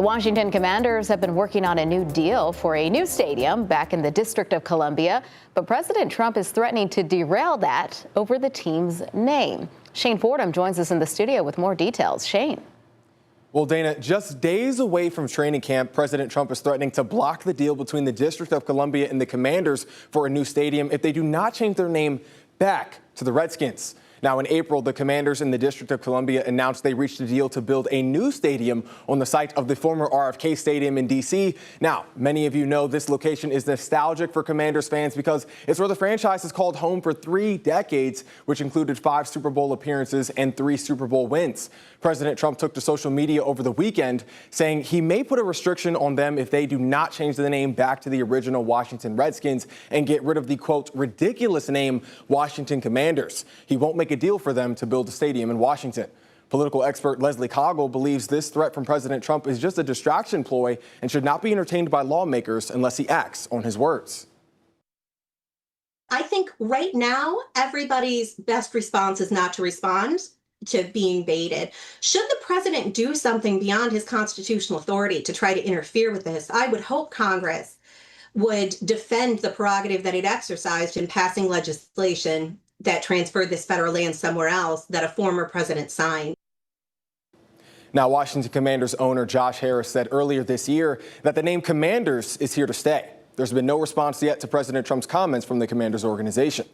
The Washington Commanders have been working on a new deal for a new stadium back in the District of Columbia, but President Trump is threatening to derail that over the team's name. Shane Fordham joins us in the studio with more details. Shane. Well, Dana, just days away from training camp, President Trump is threatening to block the deal between the District of Columbia and the Commanders for a new stadium if they do not change their name back to the Redskins. Now, in April, the Commanders in the District of Columbia announced they reached a deal to build a new stadium on the site of the former RFK Stadium in D.C. Now, many of you know this location is nostalgic for Commanders fans because it's where the franchise has called home for 3 decades, which included 5 Super Bowl appearances and 3 Super Bowl wins. President Trump took to social media over the weekend, saying he may put a restriction on them if they do not change the name back to the original Washington Redskins and get rid of the, quote, ridiculous name Washington Commanders. He won't make a deal for them to build a stadium in Washington. Political expert Leslie Coggle believes this threat from President Trump is just a distraction ploy and should not be entertained by lawmakers unless he acts on his words. I think right now, everybody's best response is not to respond to being baited. Should the president do something beyond his constitutional authority to try to interfere with this, I would hope Congress would defend the prerogative that it exercised in passing legislation that transferred this federal land somewhere else that a former president signed. Now, Washington Commanders owner Josh Harris said earlier this year that the name Commanders is here to stay. There's been no response yet to President Trump's comments from the Commanders organization.